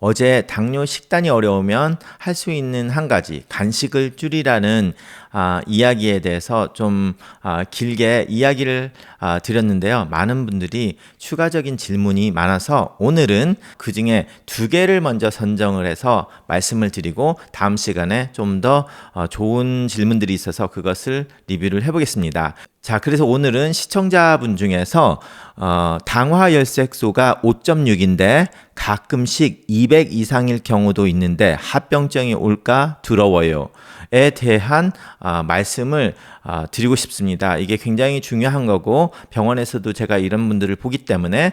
어제 당뇨 식단이 어려우면 할 수 있는 한 가지 간식을 줄이라는 이야기에 대해서 좀 길게 이야기를 드렸는데요. 많은 분들이 추가적인 질문이 많아서 오늘은 그 중에 두 개를 먼저 선정을 해서 말씀을 드리고 다음 시간에 좀 더 좋은 질문들이 있어서 그것을 리뷰를 해보겠습니다. 자, 그래서 오늘은 시청자분 중에서 당화혈색소가 5.6인데 가끔씩 200 이상일 경우도 있는데 합병증이 올까 두려워요에 대한 말씀을 드리고 싶습니다. 이게 굉장히 중요한 거고 병원에서도 제가 이런 분들을 보기 때문에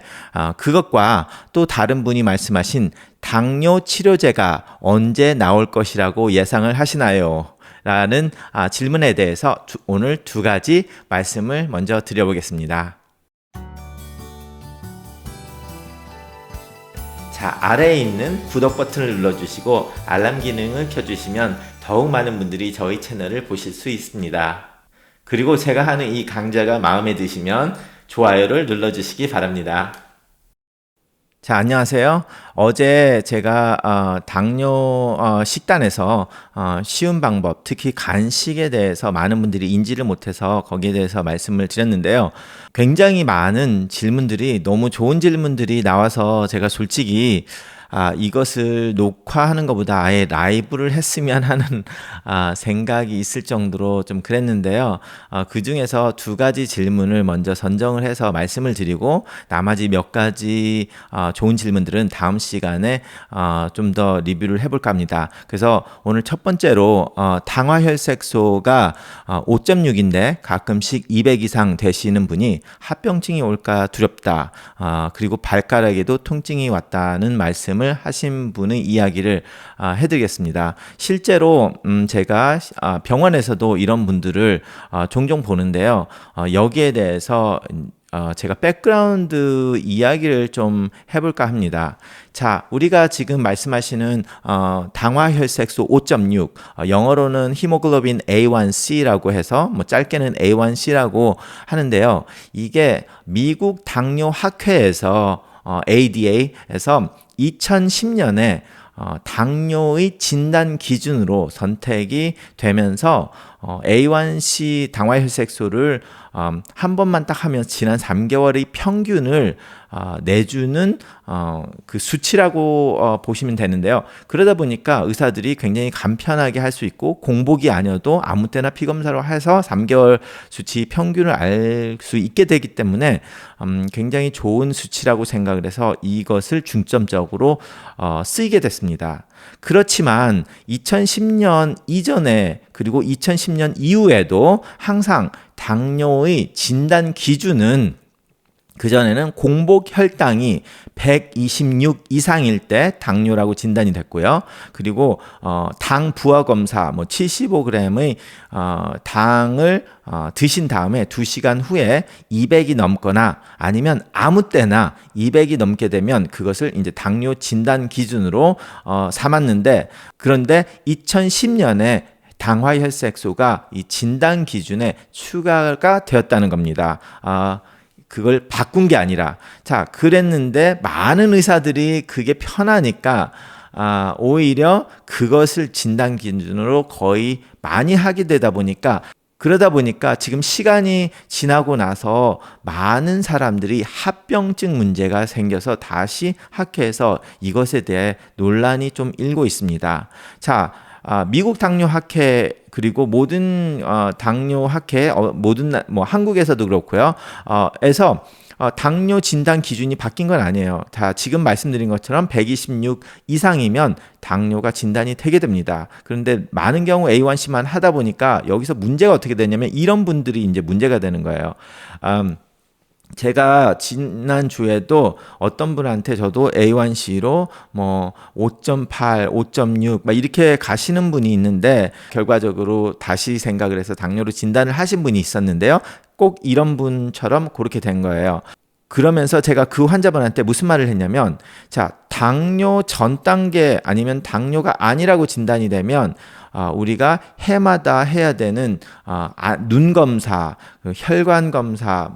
그것과 또 다른 분이 말씀하신 당뇨 치료제가 언제 나올 것이라고 예상을 하시나요? 라는 질문에 대해서 오늘 두 가지 말씀을 먼저 드려보겠습니다. 자, 아래에 있는 구독 버튼을 눌러주시고 알람 기능을 켜주시면 더욱 많은 분들이 저희 채널을 보실 수 있습니다. 그리고 제가 하는 이 강좌가 마음에 드시면 좋아요를 눌러주시기 바랍니다. 자, 안녕하세요. 어제 제가 당뇨 식단에서 쉬운 방법, 특히 간식에 대해서 많은 분들이 인지를 못해서 거기에 대해서 말씀을 드렸는데요. 굉장히 많은 질문들이, 너무 좋은 질문들이 나와서 제가 솔직히 이것을 녹화하는 것보다 아예 라이브를 했으면 하는 생각이 있을 정도로 좀 그랬는데요. 그 중에서 두 가지 질문을 먼저 선정을 해서 말씀을 드리고 나머지 몇 가지 좋은 질문들은 다음 시간에 좀 더 리뷰를 해볼까 합니다. 그래서 오늘 첫 번째로 당화혈색소가 5.6인데 가끔씩 200 이상 되시는 분이 합병증이 올까 두렵다. 그리고 발가락에도 통증이 왔다는 말씀 하신 분의 이야기를 해드리겠습니다. 실제로 제가 병원에서도 이런 분들을 종종 보는데요. 여기에 대해서 제가 백그라운드 이야기를 좀 해볼까 합니다. 자, 우리가 지금 말씀하시는 당화혈색소 5.6, 영어로는 히모글로빈 A1C라고 해서 뭐 짧게는 A1C라고 하는데요. 이게 미국 당뇨학회에서 ADA에서 2010년에 당뇨의 진단 기준으로 선택이 되면서 A1C 당화혈색소를 한 번만 딱 하면 지난 3개월의 평균을 내주는 그 수치라고 보시면 되는데요. 그러다 보니까 의사들이 굉장히 간편하게 할 수 있고 공복이 아니어도 아무 때나 피검사로 해서 3개월 수치 평균을 알 수 있게 되기 때문에 굉장히 좋은 수치라고 생각을 해서 이것을 중점적으로 쓰이게 됐습니다. 그렇지만 2010년 이전에 그리고 2010년 이후에도 항상 당뇨의 진단 기준은 그전에는 공복 혈당이 126 이상일 때 당뇨라고 진단이 됐고요. 그리고 당 부하 검사 75g의 당을 드신 다음에 2시간 후에 200이 넘거나 아니면 아무 때나 200이 넘게 되면 그것을 이제 당뇨 진단 기준으로 삼았는데, 그런데 2010년에 당화혈색소가 이 진단 기준에 추가가 되었다는 겁니다. 그걸 바꾼 게 아니라, 자, 그랬는데 많은 의사들이 그게 편하니까 오히려 그것을 진단 기준으로 거의 많이 하게 되다 보니까, 그러다 보니까 지금 시간이 지나고 나서 많은 사람들이 합병증 문제가 생겨서 다시 학회에서 이것에 대해 논란이 좀 일고 있습니다. 자, 미국 당뇨학회 그리고 모든 당뇨학회 모든 한국에서도 그렇고요. 에서 당뇨 진단 기준이 바뀐 건 아니에요. 다 지금 말씀드린 것처럼 126 이상이면 당뇨가 진단이 되게 됩니다. 그런데 많은 경우 A1C만 하다 보니까 여기서 문제가 어떻게 되냐면 이런 분들이 이제 문제가 되는 거예요. 제가 지난주에도 어떤 분한테 저도 A1C로 5.8, 5.6 막 이렇게 가시는 분이 있는데 결과적으로 다시 생각을 해서 당뇨로 진단을 하신 분이 있었는데요. 꼭 이런 분처럼 그렇게 된 거예요. 그러면서 제가 그 환자분한테 무슨 말을 했냐면, 자, 당뇨 전 단계 아니면 당뇨가 아니라고 진단이 되면 우리가 해마다 해야 되는 눈 검사, 혈관 검사,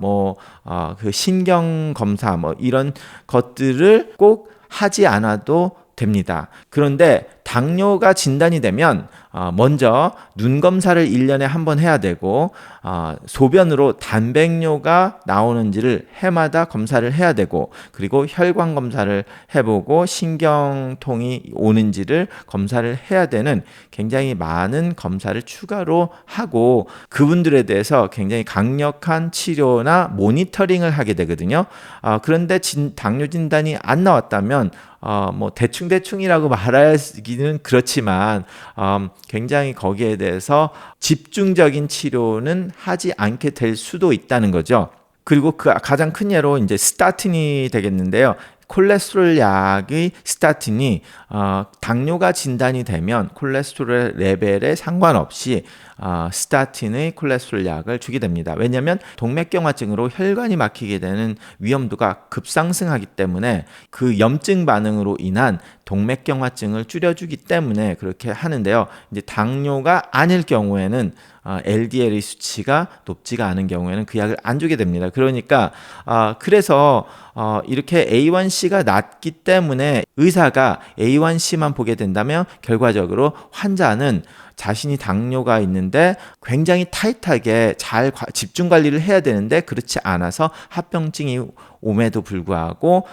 그 신경 검사 이런 것들을 꼭 하지 않아도 됩니다. 그런데 당뇨가 진단이 되면 먼저 눈 검사를 1년에 한 번 해야 되고 소변으로 단백뇨가 나오는지를 해마다 검사를 해야 되고 그리고 혈관 검사를 해보고 신경통이 오는지를 검사를 해야 되는 굉장히 많은 검사를 추가로 하고 그분들에 대해서 굉장히 강력한 치료나 모니터링을 하게 되거든요. 그런데 당뇨 진단이 안 나왔다면 뭐 대충이라고 말하기는 그렇지만 굉장히 거기에 대해서 집중적인 치료는 하지 않게 될 수도 있다는 거죠. 그리고 그 가장 큰 예로 이제 스타틴이 되겠는데요. 콜레스테롤 약의 스타틴이 당뇨가 진단이 되면 콜레스테롤 레벨에 상관없이 스타틴의 콜레스테롤 약을 주게 됩니다. 왜냐하면 동맥경화증으로 혈관이 막히게 되는 위험도가 급상승하기 때문에 그 염증 반응으로 인한 동맥경화증을 줄여주기 때문에 그렇게 하는데요. 이제 당뇨가 아닐 경우에는 LDL의 수치가 높지가 않은 경우에는 그 약을 안 주게 됩니다. 그러니까 그래서 이렇게 A1C가 낮기 때문에 의사가 A1C만 보게 된다면 결과적으로 환자는 자신이 당뇨가 있는데 굉장히 타이트하게 잘 집중 관리를 해야 되는데 그렇지 않아서 합병증이 옴에도 불구하고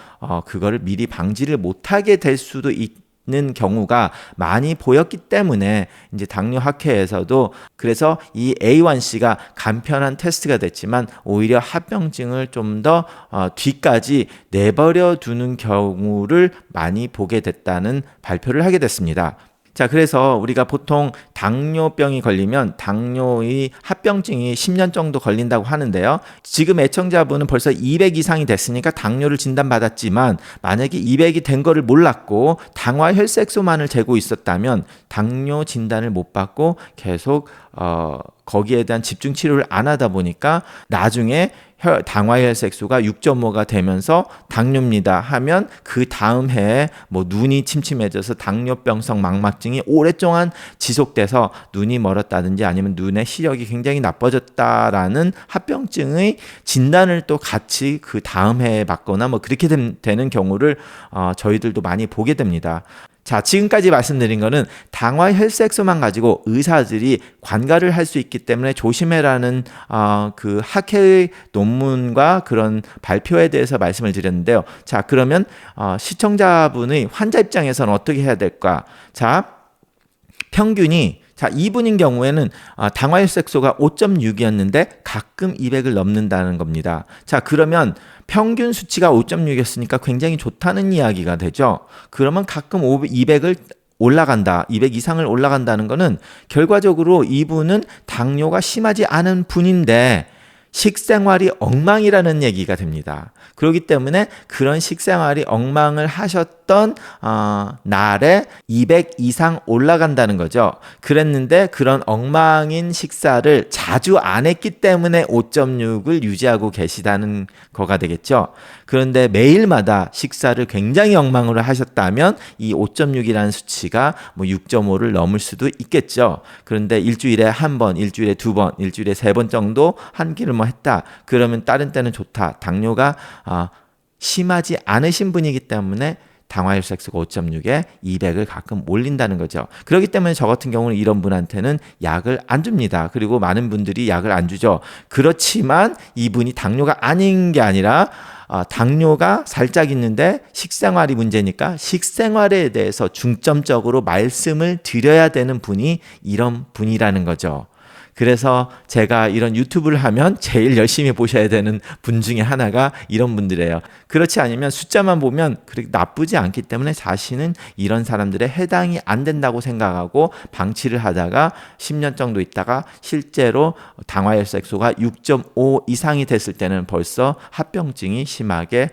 그거를 미리 방지를 못하게 될 수도 있는 경우가 많이 보였기 때문에 이제 당뇨학회에서도 그래서 이 A1C가 간편한 테스트가 됐지만 오히려 합병증을 좀 더 뒤까지 내버려 두는 경우를 많이 보게 됐다는 발표를 하게 됐습니다. 자, 그래서 우리가 보통 당뇨병이 걸리면 당뇨의 합병증이 10년 정도 걸린다고 하는데요. 지금 애청자분은 벌써 200 이상이 됐으니까 당뇨를 진단받았지만 만약에 200이 된 거를 몰랐고 당화혈색소만을 재고 있었다면 당뇨 진단을 못 받고 계속 거기에 대한 집중 치료를 안 하다 보니까 나중에 당화혈색소가 6.5가 되면서 당뇨입니다 하면 그 다음 해에 뭐 눈이 침침해져서 당뇨병성 망막증이 오랫동안 지속돼서 눈이 멀었다든지 아니면 눈의 시력이 굉장히 나빠졌다라는 합병증의 진단을 또 같이 그 다음 해에 받거나 뭐 그렇게 되는 경우를 저희들도 많이 보게 됩니다. 자, 지금까지 말씀드린 거는 당화혈색소만 가지고 의사들이 관가를 할 수 있기 때문에 조심해라는 그 학회의 논문과 그런 발표에 대해서 말씀을 드렸는데요. 자, 그러면 시청자분의 환자 입장에서는 어떻게 해야 될까? 자, 평균이 이분인 경우에는 당화혈색소가 5.6이었는데 가끔 200을 넘는다는 겁니다. 자, 그러면 평균 수치가 5.6이었으니까 굉장히 좋다는 이야기가 되죠. 그러면 가끔 200을 올라간다, 200 이상을 올라간다는 것은 결과적으로 이분은 당뇨가 심하지 않은 분인데 식생활이 엉망이라는 얘기가 됩니다. 그렇기 때문에 그런 식생활이 엉망을 하셨던 날에 200 이상 올라간다는 거죠. 그랬는데 그런 엉망인 식사를 자주 안 했기 때문에 5.6을 유지하고 계시다는 거가 되겠죠. 그런데 매일마다 식사를 굉장히 엉망으로 하셨다면 이 5.6이라는 수치가 뭐 6.5를 넘을 수도 있겠죠. 그런데 일주일에 한 번, 일주일에 두 번, 일주일에 세 번 정도 한 끼를 뭐 했다. 그러면 다른 때는 좋다. 당뇨가 심하지 않으신 분이기 때문에 당화혈색소가 5.6에 200을 가끔 올린다는 거죠. 그렇기 때문에 저 같은 경우는 이런 분한테는 약을 안 줍니다. 그리고 많은 분들이 약을 안 주죠. 그렇지만 이분이 당뇨가 아닌 게 아니라 당뇨가 살짝 있는데 식생활이 문제니까 식생활에 대해서 중점적으로 말씀을 드려야 되는 분이 이런 분이라는 거죠. 그래서 제가 이런 유튜브를 하면 제일 열심히 보셔야 되는 분 중에 하나가 이런 분들이에요. 그렇지 않으면 숫자만 보면 그렇게 나쁘지 않기 때문에 자신은 이런 사람들에 해당이 안 된다고 생각하고 방치를 하다가 10년 정도 있다가 실제로 당화혈색소가 6.5 이상이 됐을 때는 벌써 합병증이 심하게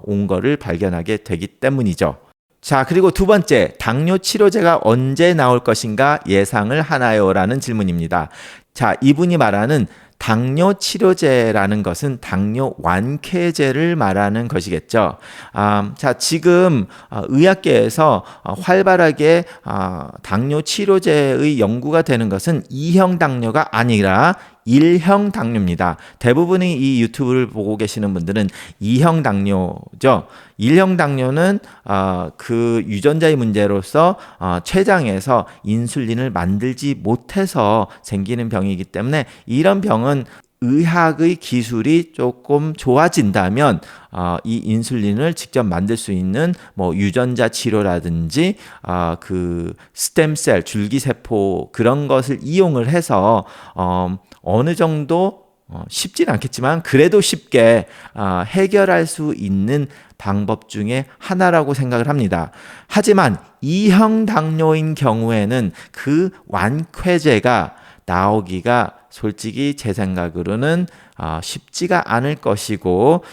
온 거를 발견하게 되기 때문이죠. 자, 그리고 두 번째, 당뇨 치료제가 언제 나올 것인가 예상을 하나요? 라는 질문입니다. 자, 이분이 말하는 당뇨 치료제라는 것은 당뇨 완쾌제를 말하는 것이겠죠. 자, 지금 의학계에서 활발하게 당뇨 치료제의 연구가 되는 것은 2형 당뇨가 아니라 1형 당뇨입니다. 대부분의 이 유튜브를 보고 계시는 분들은 2형 당뇨죠. 1형 당뇨는 그 유전자의 문제로서 췌장에서 인슐린을 만들지 못해서 생기는 병이기 때문에 이런 병은 의학의 기술이 조금 좋아진다면 이 인슐린을 직접 만들 수 있는 뭐 유전자 치료라든지 그 스템셀 줄기세포 그런 것을 이용을 해서 어느 정도 쉽지는 않겠지만 그래도 쉽게 해결할 수 있는 방법 중에 하나라고 생각을 합니다. 하지만 2형 당뇨인 경우에는 그 완쾌제가 나오기가 솔직히 제 생각으로는 쉽지가 않을 것이고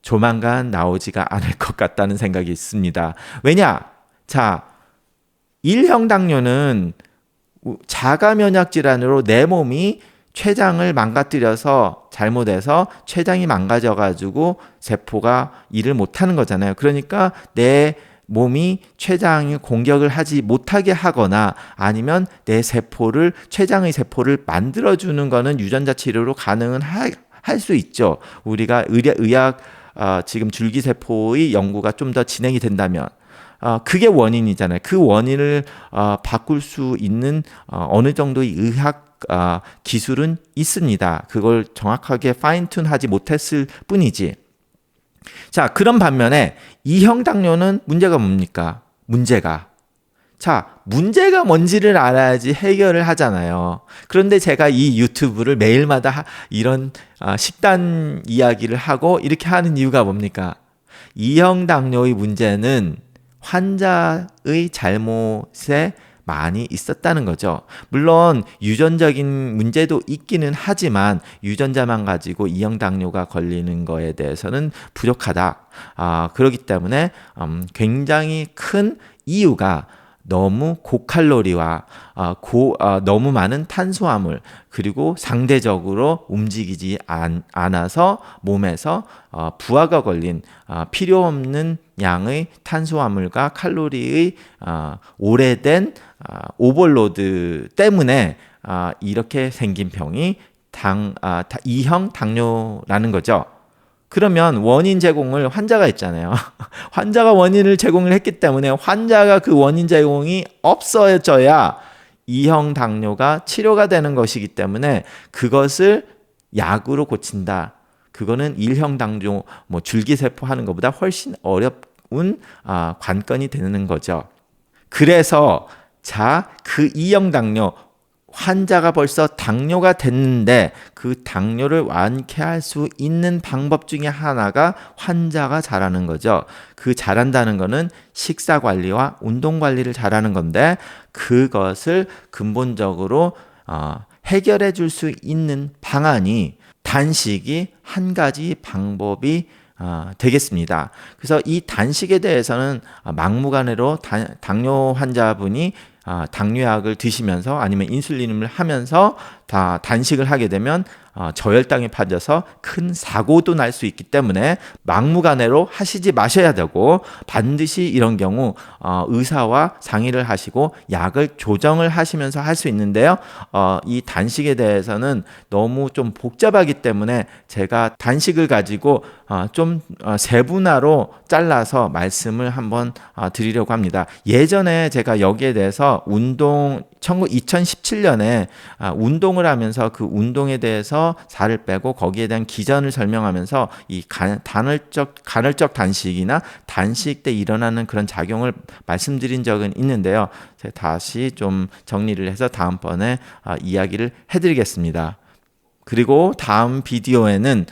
조만간 나오지가 않을 것 같다는 생각이 있습니다. 왜냐? 자, 1형 당뇨는 자가 면역 질환으로 내 몸이 췌장을 망가뜨려서 잘못해서 췌장이 망가져가지고 세포가 일을 못하는 거잖아요. 그러니까 내 몸이 췌장이 공격을 하지 못하게 하거나 아니면 내 세포를 췌장의 세포를 만들어주는 거는 유전자 치료로 가능은 할 수 있죠. 우리가 의학 지금 줄기세포의 연구가 좀 더 진행이 된다면 그게 원인이잖아요. 그 원인을 바꿀 수 있는 어느 정도의 의학 기술은 있습니다. 그걸 정확하게 파인튠하지 못했을 뿐이지. 자, 그런 반면에 2형 당뇨는 문제가 뭡니까? 문제가 뭔지를 알아야지 해결을 하잖아요. 그런데 제가 이 유튜브를 매일마다 이런 식단 이야기를 하고 이렇게 하는 이유가 뭡니까? 2형 당뇨의 문제는 환자의 잘못에 많이 있었다는 거죠. 물론 유전적인 문제도 있기는 하지만 유전자만 가지고 2형 당뇨가 걸리는 거에 대해서는 부족하다. 그렇기 때문에 굉장히 큰 이유가 너무 고칼로리와 너무 많은 탄수화물 그리고 상대적으로 움직이지 않아서 몸에서 부하가 걸린 필요 없는 양의 탄수화물과 칼로리의 오래된 오버로드 때문에 이렇게 생긴 병이 2형 당뇨라는 거죠. 그러면 원인 제공을 환자가 했잖아요. 환자가 원인을 제공을 했기 때문에 환자가 그 원인 제공이 없어져야 2형 당뇨가 치료가 되는 것이기 때문에 그것을 약으로 고친다. 그거는 1형 당뇨 줄기세포 하는 것보다 훨씬 어려운 관건이 되는 거죠. 그래서 그 2형 당뇨 환자가 벌써 당뇨가 됐는데 그 당뇨를 완쾌할 수 있는 방법 중에 하나가 환자가 잘하는 거죠. 그 잘한다는 거는 식사 관리와 운동 관리를 잘하는 건데 그것을 근본적으로 해결해 줄 수 있는 방안이 단식이 한 가지 방법이 되겠습니다. 그래서 이 단식에 대해서는 막무가내로 당뇨 환자분이 당뇨약을 드시면서 아니면 인슐린을 하면서 다 단식을 하게 되면 저혈당이 빠져서 큰 사고도 날 수 있기 때문에 막무가내로 하시지 마셔야 되고 반드시 이런 경우 의사와 상의를 하시고 약을 조정을 하시면서 할 수 있는데요. 이 단식에 대해서는 너무 좀 복잡하기 때문에 제가 단식을 가지고 좀 세분화로 잘라서 말씀을 한번 드리려고 합니다. 예전에 제가 여기에 대해서 2017년에 운동을 하면서 그 운동에 대해서 살을 빼고 거기에 대한 기전을 설명하면서 이 간헐적 단식이나 단식 때 일어나는 그런 작용을 말씀드린 적은 있는데요. 제가 다시 좀 정리를 해서 다음번에 이야기를 해드리겠습니다. 그리고 다음 비디오에는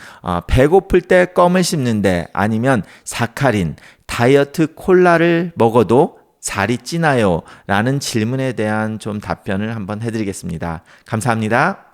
배고플 때 껌을 씹는데 아니면 사카린, 다이어트 콜라를 먹어도 살이 찌나요? 라는 질문에 대한 좀 답변을 한번 해드리겠습니다. 감사합니다.